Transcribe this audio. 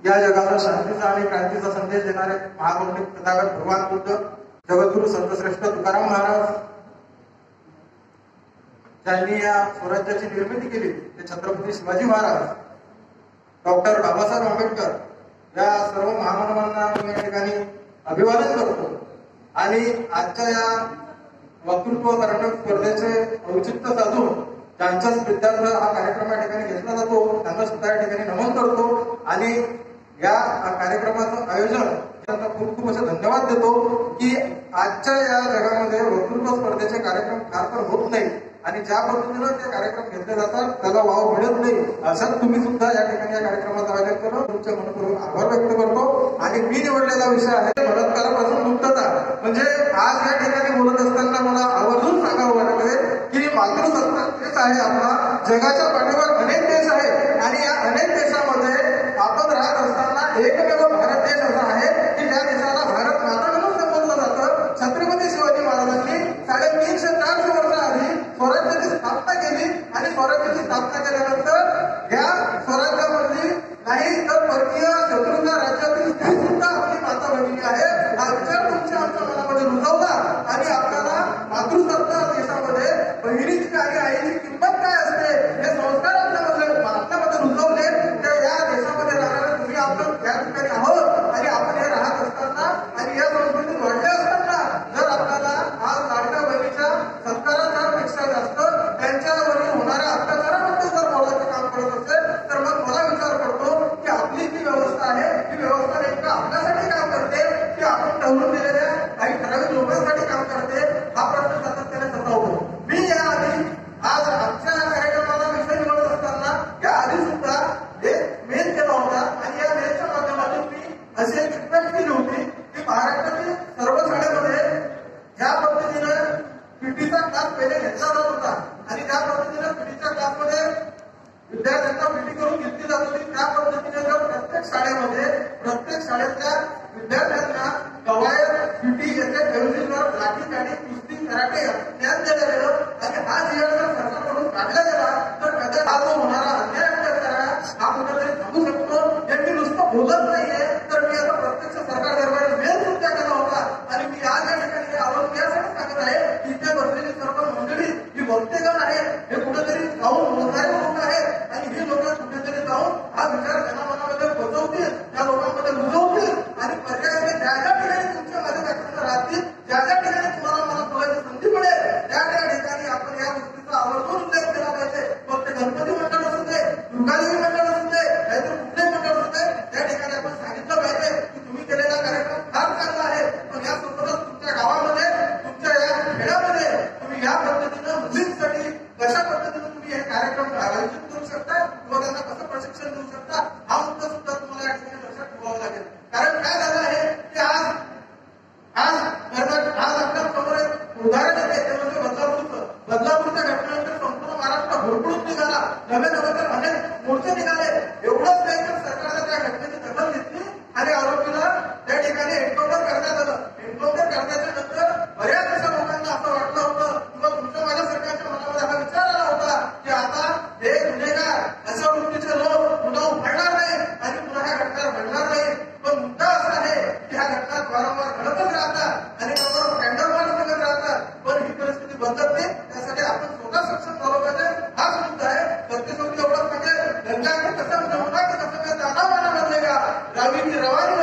या जगाला शांतीचा आणि क्रांतीचा संदेश देणारे महापौर्णिक तथागत भगवान बुद्ध, जगद्गुरु संतश्रेष्ठ तुकाराम महाराज ज्यांनी या स्वराज्याची निर्मिती केली ते छत्रपती शिवाजी महाराज, डॉक्टर बाबासाहेब आंबेडकर या सर्व महामानवांना मी या ठिकाणी अभिवादन करतो. आणि आजच्या या वक्तृत्व करण्याच्या स्पर्धेचे औचित्य साधून ज्यांचाच विद्यार्थ हा कार्यक्रम या ठिकाणी घेतला जातो त्यांना सुद्धा या ठिकाणी नमन करतो. आणि या कार्यक्रमाचं आयोजन त्यांना खूप खूप असे धन्यवाद देतो की आजच्या या जगामध्ये वक्तृत्व स्पर्धेचे कार्यक्रम फार फार होत नाही आणि ज्या पद्धतीनं ते कार्यक्रम घेतले जातात त्याला वाव मिळत नाही. असं तुम्ही सुद्धा या ठिकाणी या कार्यक्रमाचं आयोजन करून तुमच्या मनपूर्वक आभार व्यक्त करतो. आणि मी निवडलेला विषय आहे बलात्कारापासून मुक्तता. म्हणजे आज या ठिकाणी बोलत असताना मला आवर्जून सांगावं वाटते की मातृसत्ता देश आहे आपला, जगाच्या पाठीवर अनेक देश आहेत आणि या अनेक देशामध्ये आपण राहत असताना एकमेव भारत देश असा आहे की ज्या देशाला भारत माता म्हणून संबोधलं जातं. छत्रपती शिवाजी महाराजांनी 350-400 वर्ष आधी स्वराज्याची स्थापना केली आणि स्वराज्याची स्थापना केल्यानंतर या स्वराज्यामधली नाही तर परकीय शत्रूच्या राज्यातील स्त्री सुद्धा आपली माता बनली आहे. हा विचार तुमच्या आमच्या मनामध्ये रुजवला आणि आपल्याला मातृसत्ता देशामध्ये बहिणीची आणि आईची किंमत काय असते हे संस्कार आपल्यामध्ये रुजवले. तर या देशामध्ये राहणारे तुम्ही आपण या ठिकाणी आहोत आणि आपण हे राहत असताना आणि या संस्कृतीत वाढले असताना जर आपल्याला आज लाडक्या बहिणीच्या सत्कारापेक्षा जास्त त्यांच्यावरील होणाऱ्या अत्याचारामध्ये जर बोलायचं काम करत असेल तर मग मला विचार पडतो की आपली जी व्यवस्था आहे ही व्यवस्था नेमकं आपल्यासाठी काम करते की आपण ठरवून दिलेल्या काही ठराविक लोकांसाठी काम करते हा प्रश्न सातत्याने सतावतो. मी याआधी आज आमच्या कार्यक्रमाला विषय निवडत असताना याआधी सुद्धा एक मेल केला होता आणि या मेलच्या माध्यमातून मी अशी एक रिक्वेस्ट केली होती की महाराष्ट्रातील सर्व शाळेमध्ये ज्या पद्धतीनं पीटीचा क्लास पहिले घेतला जात होता आणि ज्या पद्धतीनं पीटीच्या क्लासमध्ये विद्यार्थ्यांना पीटी करून घेतली जात होती त्या पद्धतीने जर प्रत्येक शाळेतल्या विद्यार्थ्यांना कवायत पीटी याच्या ऐवजी जर लाठी काठी कुस्ती कराटे ज्ञान दिलं गेलं आणि हा जीवन जर सरकारकडून काढला गेला तर कदाचित हा जो होणारा अन्याय हा कुठेतरी थांबू शकतो. हे मी नुसतं बोलत नाहीये तर मी आता प्रत्यक्ष सरकार दरबारी मेल सुद्धा केला होता आणि मी आज या ठिकाणी आवाज यासाठी सांगत आहे की इथे बसलेली सर्व मंडळी ही वक्तेगण आहे, हे कुठेतरी जाऊन बोलणारे लोक आहेत आणि ही लोक कुठेतरी जाऊन हा विचार जनामनामध्ये पोहोचवतील, त्या लोकांमध्ये रुजवतील आणि पर्यायाने ज्या ज्या ठिकाणी तुमच्या माझ्या व्याख्यान राहतील, ज्या ज्या ठिकाणी तुम्हाला मला बोलायची संधी मिळेल त्या त्या ठिकाणी आपण या गोष्टीचा आवर्जून उल्लेख केला पाहिजे. फक्त गणपती मंडळ असू दे, दुर्गादेवी मंडळ असू दे, नाहीतर कुठले मंडळ असू दे, त्या ठिकाणी आपण सांगितलं पाहिजे की तुम्ही केलेला कार्यक्रम फार चांगला आहे पण यासोबतच तुमच्या गावामध्ये तुमच्या या खेड्यामध्ये तुम्ही या पद्धतीनं मुलींसाठी कशा पद्धतीनं तुम्ही हे कार्यक्रम आयोजित करू शकता किंवा त्यांना कसं प्रशिक्षण देऊ शकता हा मुद्दा सुद्धा तुम्हाला या ठिकाणी लक्षात ठेवावा लागेल. कारण काय झालं आहे की आज आपल्या समोर एक उदाहरण येते ते म्हणजे बदलापूरच्या घटनेनंतर संपूर्ण महाराष्ट्र भरपूर निघाला, नवे तर अनेक मोर्चे निघाले. एवढंच नाही तर सरकारने त्या घटनेची दखल घेतली आणि आरोपीला त्या ठिकाणी एन्काउंटर करण्यात आलं. एन्काउंटर करण्याच्या नंतर बऱ्याच अशा लोकांना असं वाटलं होतं किंवा तुमच्या माझ्या सरकारच्या मनामध्ये हा विचार आला होता की आता हे गुन्हेगार अशा वृत्तीचे लोक पुन्हा उघडणार नाही आणि पुन्हा ह्या घटना घडणार नाही. पण मुद्दा असा आहे की ह्या घटना वारंवार घडतच राहतात आणि त्याबरोबर कॅन्डलमार्च करत राहतात. पण ही परिस्थिती बदलत नाही, त्यासाठी आपण स्वतः सक्षम झालो पाहिजे हाच मुद्दा आहे. प्रत्येक एवढंच म्हणजे गंगा कसं जमुना की कसं दाना माना बदलेगा, रावी की रवानी